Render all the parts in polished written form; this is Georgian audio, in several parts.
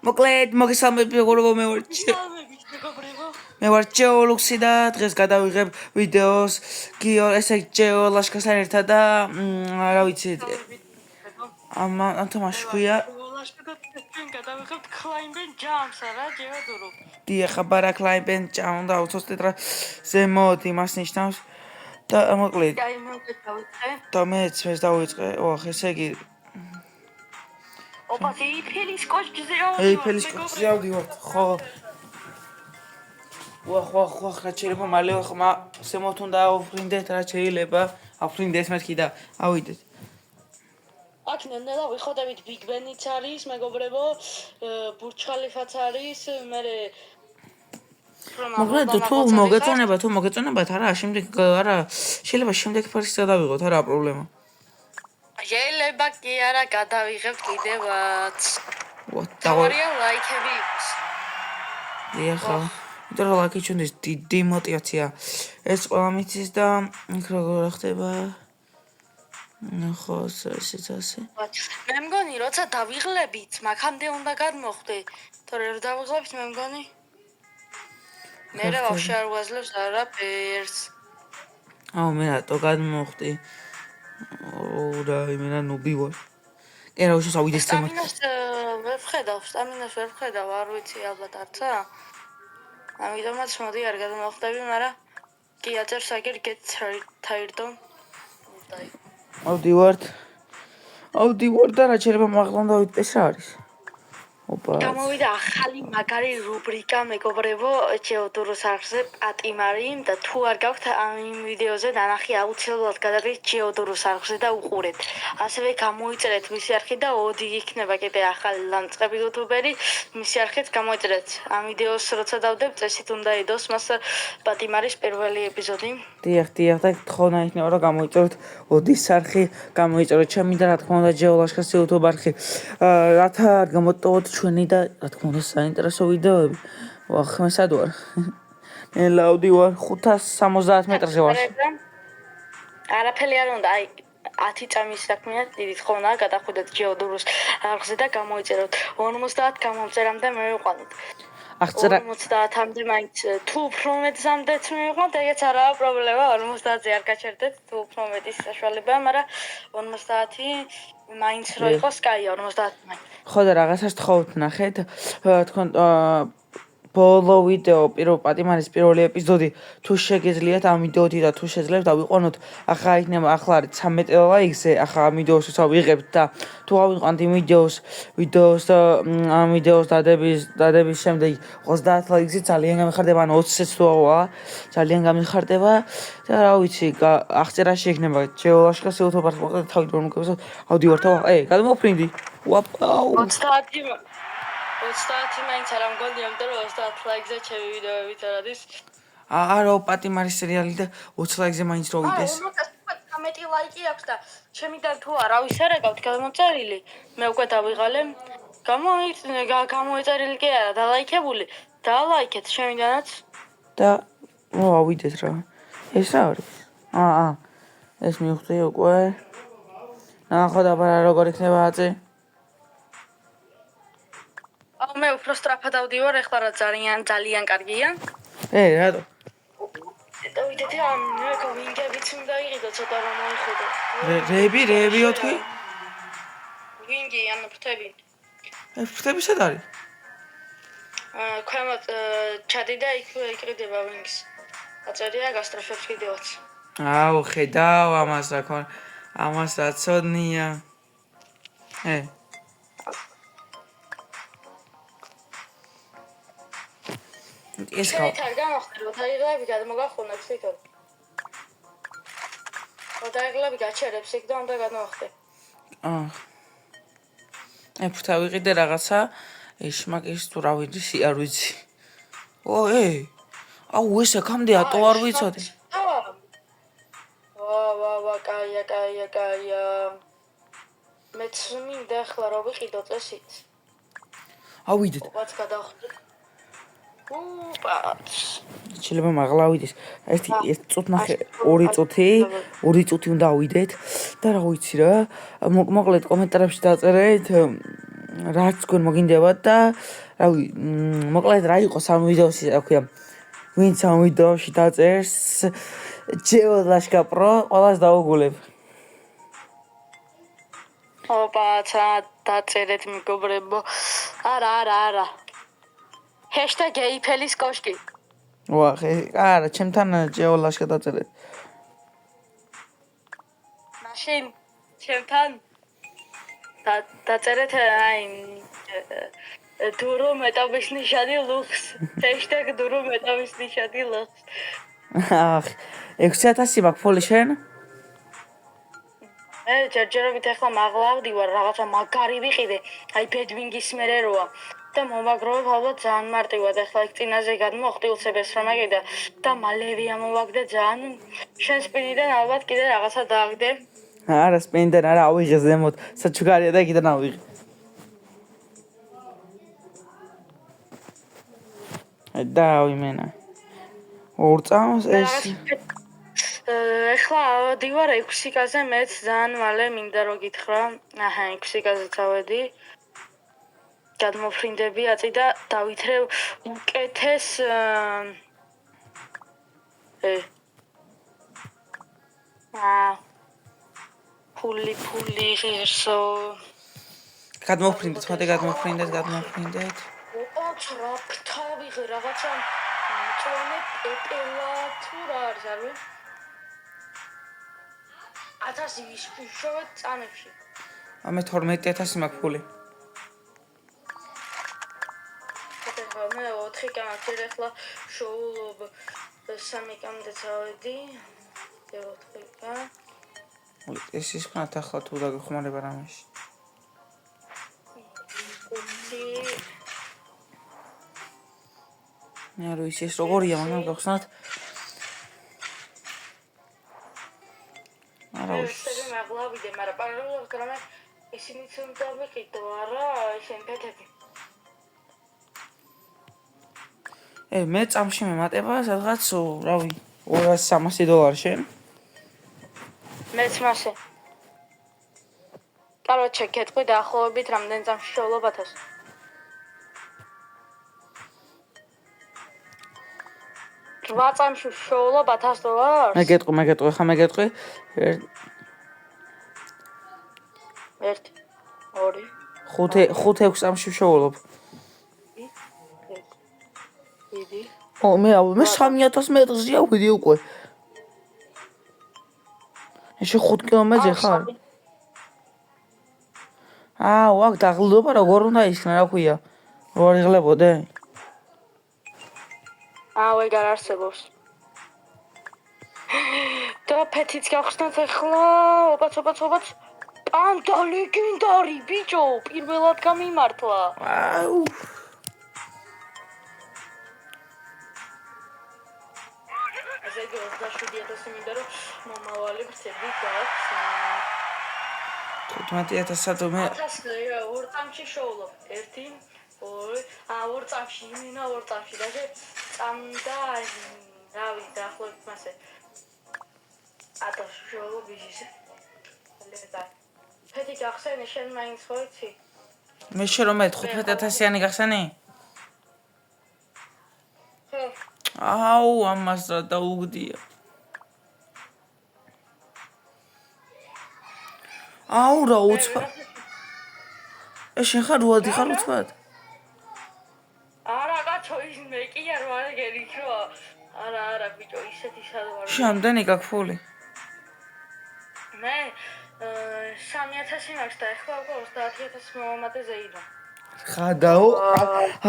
მოკლედ მოგესალმებით მეგობრებო მე ვარ ჯეოლუქსი და დღეს გადავიღებ ვიდეოს გიო ესე ჯეო ლაშქართან ერთად და რა ვიცი ამ თამაში ქვია ლაშქართან გადავიღებთ Climb Jumps რა ჯეოდურო დიახ აბარა Climb Jump და უცოტ რა ზემოთ იმას ნიშნავს და მოკლედ და მეც დავიწყე ოხ ესე იგი ოპა ეიფელის კოშკზე ავდივართ ხო ვახ რა შეიძლება მალე ხმა ზემოთ უნდა ავფრინდეთ რა შეიძლება ავფრინდეს მეთქი და ავიდეთ აქ ნელა ვიხოდებით Big Ben-იც არის მეგობრებო Burj Khalifa-ც არის მე მოკლედ თუ მოგეწონებათ არა შემდეგ არა შეიძლება შემდეგ ფარს გადავიღოთ არა პრობლემა შეიძლება კი არა გადავიღებთ კიდევაც თავარია ლაიქები დიახ იმიტომ რომ ლაიქი ჩვენთვის დიდი мотиваცია ეს ყველა მიცის და იქ როგორ ხდება ხო ესეც ასე მე მგონი როცა დავიღლებით მაგამდე უნდა გადმოხდე თორე რომ დავიღლებით მე მგონი მე რა ვაფშე არ ვაძლევს არაფერს აუ მე რატო გადმოხდი რა იმენა ნუბი ვარ კი რა უშოს ავიდეს თემად სტამინას ვერ ვხედავ არ ვიცი ალბათ არცა ამიტომაც მოდი არ გადმოხდები მაგრამ კი აწერს აგერ get tired ავდივარ და რა შეიძლება მაღლა დავიტეს რა არის ოპა გამოვიდა ახალი მაგარი რუბრიკა მეგობრებო ჯეოდუროს არხზე პატიმარი და თუ არ გაქვთ ამ ვიდეოზე დანახი აუცილებლად გადაგიდეთ ჯეოდუროს არხზე და უყურეთ ასევე გამოიწერეთ მისი არხი და ოდი იქნება კიდე ახალი ლანწყები იუთუბერი მისი არხით გამოიწერეთ ამ ვიდეოს როცა დავდებ წესით უნდა იდოს მას პატიმარის პირველი ეპიზოდი დიახ და თხოვნა იქნება რომ გამოიწეროთ ოდის არხი გამოიწეროთ ჩემი და რა თქმა უნდა ჯეოლაშქარს YouTube არხი რათა არ გამოტოვოთ ჩვენი და რა თქმა უნდა საინტერესო ვიდეოები ვახ მე სად ვარ მე ლაუდი ვარ 570 მეტრზე ვარ არაფერი არ უნდა აი 10 წამის საქმეა დიდი თხოვნა გადახვიდეთ ჯეოდუროს არხზე და გამოიწეროთ 50 გამომწერამდე მივიყვანოთ აღწერა 50-მდე მაინც თუ უფრო მეტზამდეც მივიყვანოთ ეგეც არაა პრობლემა 50-ზე არ გაჩერდეთ თუ უფრო მეტის საშუალებაა მაგრამ 50 მაინც რო იყოს კაია 50 მაინც ხო და რაღაცას თხოვთ ნახეთ თქვენ ბოლო ვიდეო პირველ პატიმარის პირველი ეპიზოდი თუ შეგეძლიათ ამ ვიდეოთი და თუ შეძლებთ ავიყვანოთ ახლა იქნება ახლა არის 13 ლაიქზე ახლა ამ ვიდეოს ვიღებთ და თუ ავიყვანთ იმ ვიდეოს და ამ ვიდეოს დადების შემდეგ 30 ლაიქზე ძალიან გამიხარდება ან 20-ს თუა ძალიან გამიხარდება და რა ვიცი აღწერაში იქნება ჯეოლაშქარს YouTube არხი მოკლედ თავით რომ მოგებსო ავდივართ გადმოფრინდი ვაპაუ 30 მაინც არ ამგონია იმიტომ რომ 30 ლაიქზე ჩემი ვიდეოებიც არ არის არა პატიმარის სერიალი და 20 ლაიქზე მაინც რო ვიდეს 13 ლაიკი აქვს და ჩემიდან თუ არავის არ აკავთ გამოწერილი მე უკვე დავიღალე გამოწერილი კი არა დალაიქებული დალაიქეთ ჩემიდანაც და ავიდეთ რა ეს რა არის ეს მივხვდი უკვე ნახოთ აბა როგორ იქნება აწი მე უფრო სწრაფად ავდივარ ეხლა რა ძალიან კარგია რატო დავიდეთ ამ ვინგებიც უნდა იყიდო ცოტა რომ მოიხედო რეებიო თქვი ვინგი ან ფრთები ფრთები სად არის ქვემოთ ჩადი და იქ იყიდება ვინგს აწერია გასტრაფებს კიდევაც აუ ხედავ ამას რა ქონ ამას რა ცოდნია ეს ხა არ გამოხდება დაიღლები გადმოგახუნებს თვითონ დაიღლები გაჩერებს იქ და უნდა გადმოხდე ფუთა ვიყიდე რაღაცა შმაკის თუ რა ვიცი არ ვიცი აუ ეს აქამდე ატო არ ვიცოდი ვა კაია მეც მინდა ახლა რა ვიყიდო წესით ავიდეთ ვაც გადავხდე შეიძლება მაღლა ავიდეს ეს წუთ ნახე 2 წუთი უნდა ავიდეთ და რა ვიცი რა მოკლედ კომენტარებში დაწერეთ რაც თქვენ მოგინდებათ და რავი, მოკლედ რა იყოს ამ ვიდეოში, რა ქვია, ვინც ამ ვიდეოში დაწერს ჯეოლაშკა პრო, ყველას დაუგულებ. ოპა, დაწერეთ მეგობრებო. არა. #eiffelis koshki. ვა, არა, ჩემთან ჯეოლაშკა დაწერეთ. მაშინ ჩემთან დაწერეთ აი დურო მეტაბის ნიშანი ლუხს. #დურო მეტაბის ნიშანი ლუხს. ახ, 6000 მაქვს ფული შენ? მე ჯერჯერობით ახლა მაღლა ვარ, რაღაცა მაგარი ვიყიდე, აი ბედვინგის მერე როა და მომაგროვებ ალბათ ძალიან მარტივად, ახლა იქ წინაზე გადმოხდი უცებეს რომ აგედა და მალევე ამოვაგდე ძალიან შენ სპინიდან ალბათ კიდე რაღაცა დააგდე. არა, სპინიდან არა, ავიღე ზემოთ, საჩუქარია და იქიდან ავიღე. დავი მენა. ორ წამს ეს ეხლა ავდივარ 6-ზე, მეც ძალიან მალე მინდა რომ გითხრა. აჰა, 6-ზე წავედი. გადმოფრინდები აწი და დავითრევ უკეთეს ფული ღირსო. გადმოფრინდეთ, ხოდი გადმოფრინდეთ. რა ფთავიღე რაღაცა მწვანე პეპელა თუ რა არის, არ ვიცი. 1000 ვიშოვეთ წამებში. ამე 12000 მაქვს ფული. მე 4 კანათი ახლა შოულობ 3 კანათი წავედი. 4 კანათი. ეს ის ხანთ ახლა თუ დაგეხმარება რამეში. მე რო ის როგორია, მაგრამ გახსნათ. არა ვიშე მაგლავიდე, მაგრამ პარალელურად გრამე ისინი თუნდა მიყიდო, არა, შენ პეთები. მე წამში მემატება სადღაც, რავი, $200-300 შენ? მეც მასე. კაროჩე, გეტყვი დაახლოებით რამდენი წამში შოვლობ 1000? რვა წამში შოვლობ $1000? მე გეტყვი, ხა მე გეტყვი. 1 2 5-6 წამში შოვლობ. მე 3000 მეტრზეა ვიდი უკვე. ეს 5 კილომეტრზე ხარ? ვაკ დაღლდობა როგორ უნდა ისქნა, რა ქვია? როგორ იღლებოდე? ვეგარ არსებობს. და ფეთიც გავხსნათ ახლა, ოპაც. პანდა ლეგენდარი ბიჭო, პირველად გამიმართლა. ასე 27000 მინდა რომ მომავალი ბრწები გაქვს. 15000 მე 1000 ორ წამში შოვლობ. 1 2 ორ წამში, იმინა ორ წამში და წამდა რავი დაახლოებით მასე. 1000 შოვლობ ისე. ფეთი გახსენე შენ მაინც ხო იცი? მე შე რომ მე 5000-იანი გახსენი? ხო. ამას რა დაუგდია. რა უცბად. ეს შენ ხარ როადი ხარ უცბად? არა კაცო, ის მე კი არ ვარ გერიქროა. არა ბიჭო, ისეთი სადვარ. შამდენი გაქვს ფული? მე 3000 მაქვს და ახლა უკვე 30000 მომამატეზე იდო. ხადაო,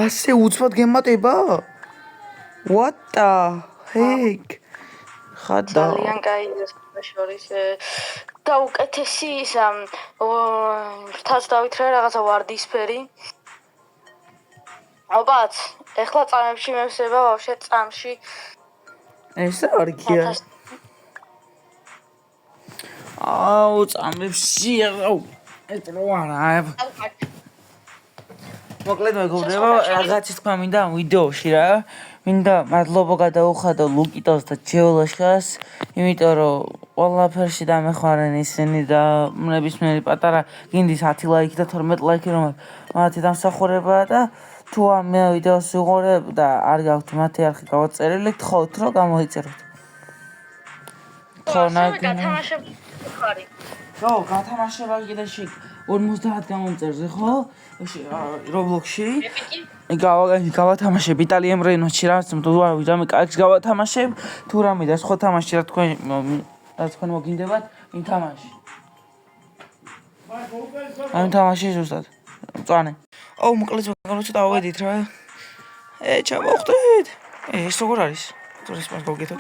ასე უცბად გემატება? What the heck? ხადაო. ძალიან კაია შორის და უკეთესი ის რთაც დავითრე რაღაცა ვარდისფერი. ოპაც, ახლა წამებში მევსება ვაფშე წამში. ეს არ გია. წამებში ეს რო არა. მოკლედ მეგობრებო, რაღაცის თქვა მინდა ამ ვიდეოში რა. მინდა მადლობა გადაუხადო ლუკიტოს და ჯეოლაშკას, იმიტომ რომ ყველაფერში დამეხმარენ ისინი და ნებისმიერი პატარა გინდის 10 ლაიქი და 12 ლაიქი რომ მათი დამსახურებაა და თუ ამ ვიდეოს ვიყურებ და არ გაქვთ მათი არხი გავაწერილი, გთხოვთ რომ გამოიწეროთ. ასევე გათამაშებული ხარი. ხო, გათამაშება კიდე 50 გამომწერზე, ხო? Roblox-ში. გავათამაშებ Italian Reino-ში რაც თუ ვიდამე კაიქს გავათამაშებ, თუ რამე და სხვა თამაში რა თქვენ მოგინდებათ იმ თამაში. ამ თამაში ზუსტად. მწვანე. აუ, მოკლედ მაგალითად დავედით რა. ჩამოვხდით. ეს როგორ არის? თუ ეს მას გოგეთო.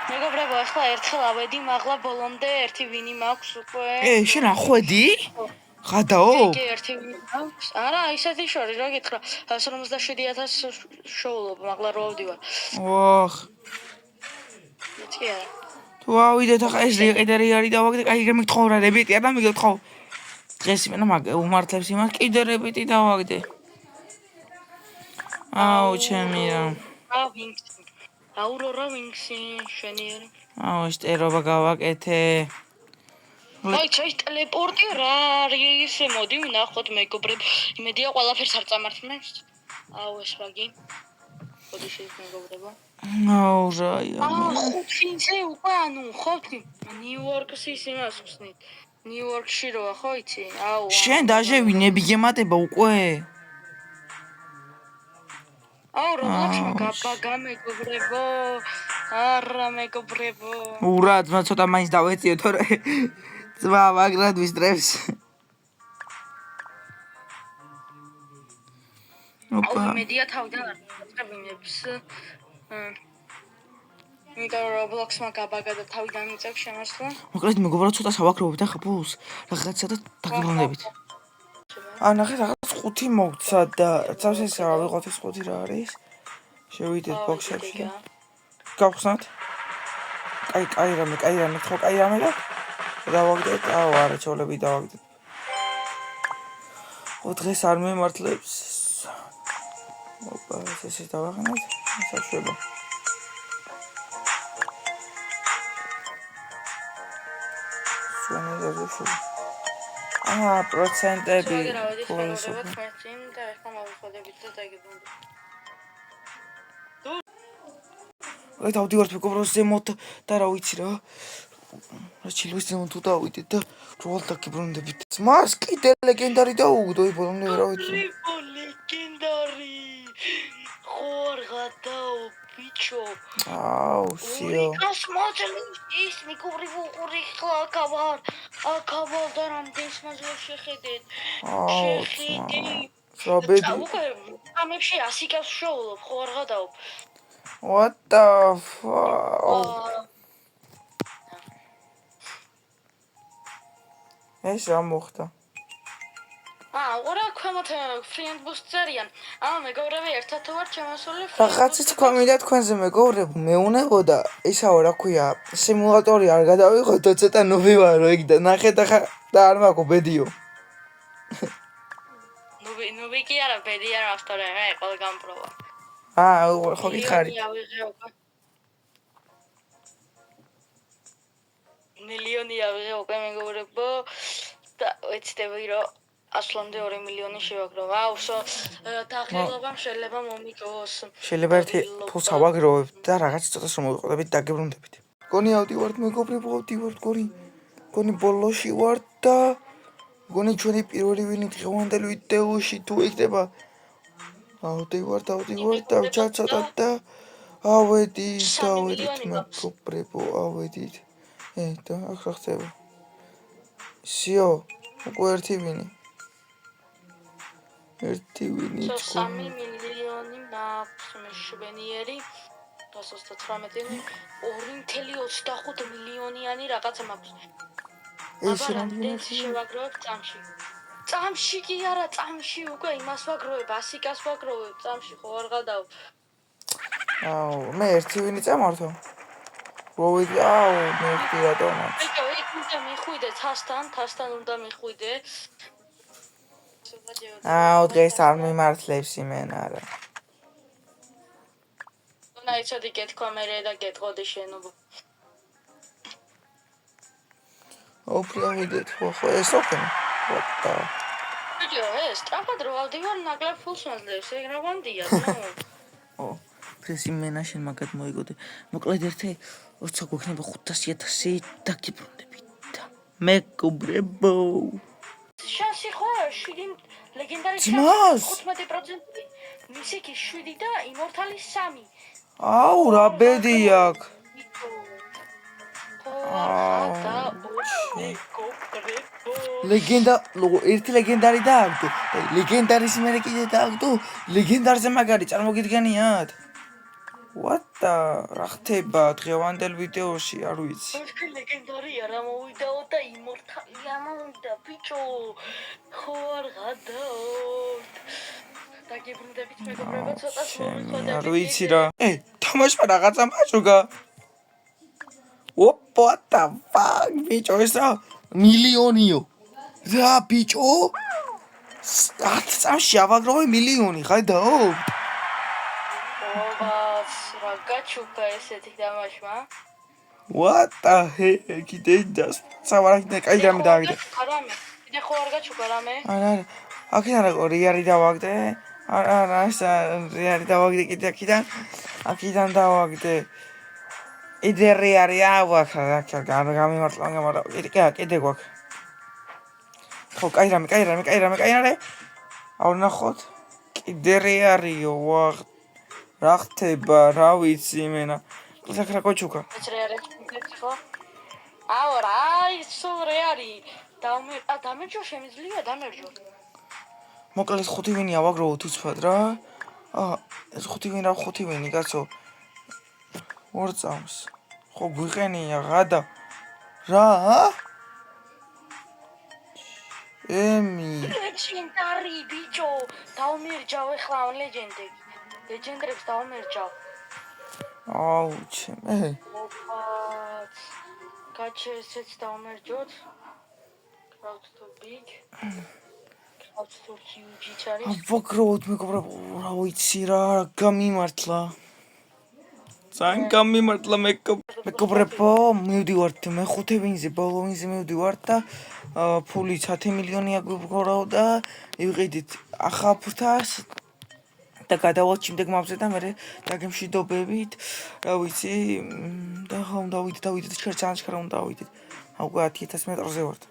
მეგობრებო, ახლა ერთხელ ავედი, მაღლა ბოლომდე ერთი ვინი მაქვს უკვე. შენ ახვედი? ხადაო? კი, ერთი ვინი მაქვს. არა, ისეთი შორი, რა გითხრა, 57000 შოულობ, მაღლა რო ავდივარ. ვახ. კი არა. თუ ავიდეთ ახლა ეს ლიდერი არის დავაგდე, კაი მიგთხოვ რა რებიტი არ დამიგეთხოვ. დღეს იმენა უმართლებს იმას კიდე რებიტი დავაგდე. აუ, ჩემი რა. აურორა ვინქსი შენიერი. აუ, შტერობა გავაკეთე. აი, ჩაის ტელეპორტი რა არის? მოდი ვნახოთ მეგობრებ. იმედია ყველაფერს არ წამართმევს. აუ, ეს ვაგი. მოდი შეიძლება მეგობრებო. აუ, რაია. ხუთინზე უკვე ანუ ხოთი ნიუ-იორკის იმას ხსნით. ნიუ-იორკში როა ხო იცი? აუ. შენ დაჟევი ნები გემატება უკვე? აუ, Roblox-მა გაბაგა მეგობრებო. არა მეგობრებო. ურა, ძმა ცოტა მაინც დავეციო თორე ძმა მაგრად ვისტრებს. ოპა. მედია თავიდან არ წებინებს. იმიტომ რომ Roblox-მა გაბაგა და თავიდან მიწევს შემოსვლა. მოკლედ მეგობრებო, ცოტა სავაკროვებთ ახლა ბოლოს რაღაცა და დაგიბრუნდებით. ნახე რაღაც 5 მოგცა და ცავს ეს რა ვიღოთ ეს 5 რა არის? შევიდეთ ბოქსებში. გავხსნათ? კაი რამე, ხო კაი რამე და დავაგდეთ. აუ, არა, ჩოლები დავაგდეთ. ხო, დღეს არ მემართლებს. ოპა, ესე დავახნათ. საშვება. სვენე დაშო. პროცენტები ფულისობა. და ახლა მოვიხოდებით და დაგიბრუნდით. აი დავდივართ მეგობრებო ზემოთ და რა ვიცი რა. რა ჩილვის ზემოთ თუ დავიდეთ და როალ დაგიბრუნდებით. მას კიდე ლეგენდარი დაუგდო ბოლომდე რა ვიცი. ლეგენდარი. ხوار გადაო ბიჭო. აუ, სიო. ის მოძლის ის მეგობრებო ყური ხლა გავარ. აკავარ და რამდენს მასვე შეხედეთ. შეხედე. საბედი. ამებში 100 კაც შოულობ, ხო არ გადაო. What the fuck? ეს რა მოხდა? ორა ქვემოთ friend boost წერიან. მეგობრები ერთად თუ არ ჩამოსული რაღაცა თქვა მინდა თქვენზე მეგობრებო, მეუნებოდა ისაო რა ქვია, სიმულატორი არ გადავიღოთ და ცოტა ნუბი ვარო იქ და ნახეთ ახლა და არ მაქვს ბედიო. ნუბი კი არა, ბედი არ აქვს თორე მე ყველა გამპროვა. ხო გითხარი. მილიონი ავიღე უკვე მეგობრებო და ეცდები რომ 100-მდე 2 მილიონი შევაგრო. აუსო დაღლილობამ შეიძლება მომიგოს. შეიძლება ერთი ფულს ავაგროვებ და რაღაც ცოტას რომ მოვიყოდებით დაგებრუნდებით. გონი ავდივართ მეგობრებო, ავდივართ გონი ბოლოში ვარ და გონი ჩვენი პირველი ვინი დღევანდელ ვიდეოში თუ იქნება ავდივართ და ცოტა და ავედით მეგობრებო, ავედით. და აქ რა ხდება? სიო, უკვე ერთი ვინი. 3 მილიონი მაქვს მეშვენიერი 118 2.25 მილიონიანი რაღაცა მაქვს. ეს რამდენი შევაგროვებ წამში? წამში კი არა, წამში უკვე იმას ვაგროვებ, 100 კას ვაგროვებ წამში, ხო არ გადაო. მე ერთი ვინი წამართო. მოვიდი, მე ერთი რატომ მაქვს? იქ მიხვიდე თასთან უნდა მიხვიდე. დღეს არ მიმართლებს იმენა რა. იცოდი გეთქვა მე და გეტყოდი შენობა. ოფრი ავიდეთ, ხო ეს ოფენი. ვატა. ბიჭო, ეს ტრამპად რო ავდივარ, ნაკლებ ფულს მაძლევს, ეგ რა ვანდია, ნუ. ფრესი მენა შენ მაგად მოიგოდე. მოკლედ ერთი როცა გვექნება 500,000 დაგიბრუნდებით. მეგობრებო. შანსი ხო შვიდი ლეგენდარი ძმას! 15%. მისიკი 7 და იმორთალის 3. აუ, რა ბედი აქვს. ლეგენდა, ერთი ლეგენდარი დააგდო. ლეგენდარის მერე კიდე დააგდო. ლეგენდარზე მაგარი წარმოგიდგენიათ? What the რა ხდება დღევანდელ ვიდეოში, არ ვიცი. ეს ლეგენდარია რა მოვიდაო და იმორთალია მოვიდა ბიჭო. ხო არ გადაორთ. დაგიბრუნდებით მეგობრებო, ცოტა მოვიხოდებით. არ ვიცი რა. თამაშმა რაღაცა მაჭუგა. What the fuck, ბიჭო, ეს რა? მილიონიო. რა ბიჭო? 10 წამში ავაგროვე მილიონი, ხედავ? რა გაჩუქა ესეთი თამაშმა? What the heck, კიდეც სავარაკიდან კაი რამე დააგდე. კიდე ხო არ გაჩუქა რამე? არა, აქედან რა რეალი დავაგდე. არა, ეს რეალი დავაგდე კიდე აქედან. აქედან დავაგდე. იდე რეალი ავახა, გამიმართლა, მაგრამ კიდე გვაქვს. ხო, კაი რამე. აუ ნახოთ. კიდე რეალიო, ვაღ. რა ხდება, რა ვიცი მენა. ეს რა გოჩუქა? ეს რეალი ხო? აუ რა, ის რეალი. დამერჯო შემიძლია დამერჯო. მოკლედ 5 ვინი ავაგროვოთ უცბად რა. ეს 5 ვინი კაცო. 2 წამს. ხო გვიყენია ღადა. რა? ემი. ლეგენდარი ბიჭო, დავმერჯავ ახლა ლეგენდებს დავმერჯავ. აუ ჩემე. გაჩე ესეც დავმერჯოთ. Crowd to big. Crowd to huge ჩარი. ავაგროვოთ მეგობრებო, რა ვიცი რა გამიმართლა. ძალიან გამიმართლა მეგობრებო, მივდივართ მე-5 ვინზე, ბოლო ვინზე მივდივართ და ფული 10 მილიონი აგვიგორავ და ვიყიდით ახალ ფურთას და გადავალთ შემდეგ მაპზე და მე დაგემშვიდობებით, რა ვიცი, და ხომ დავიდეთ ჩერჩანჩქარა უნდა დავიდეთ. აუ 10,000 მეტრზე ვართ.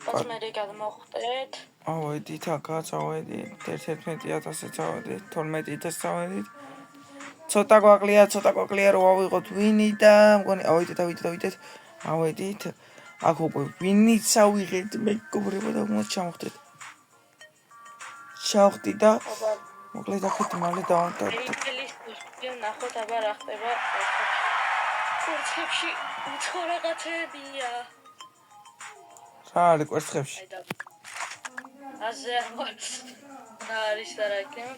ბაც მე გადმოვხდეთ. ავედით აქაც, ავედით 11,000-ზე წავედით, 12,000-ზე წავედით. ცოტა გვაკლია რომ ავიღოთ ვინი და მგონი ავიდეთ. ავედით. აქ უკვე ვინიც ავიღეთ მეგობრებო და მოც ჩამოვხდეთ. ჩავხდი და მოკლედ აქეთ მალე დავამტარდეთ. ნახოთ აბა რა ხდება. კვერცხებში უცხო რაღაცებია. რა არის კვერცხებში? აზე რა არის და რა იქნება?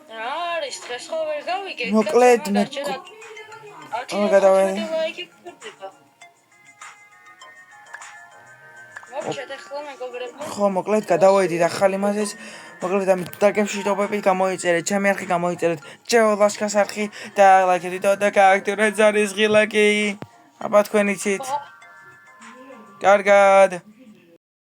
რა არის დღეს ხო ვერ გავიგე. მოკლედ გადავედი. ხო, მოკლედ გადავედით ახალი მაზეს. მოკლედ ამით დაგემშვიდობებით, გამოიწერეთ ჩემი არხი, გამოიწერეთ ჯეოლაშკას არხი და ლაიქეთ და გააქტიურეთ ზარის ღილაკი. აბა თქვენ იცით. კარგად.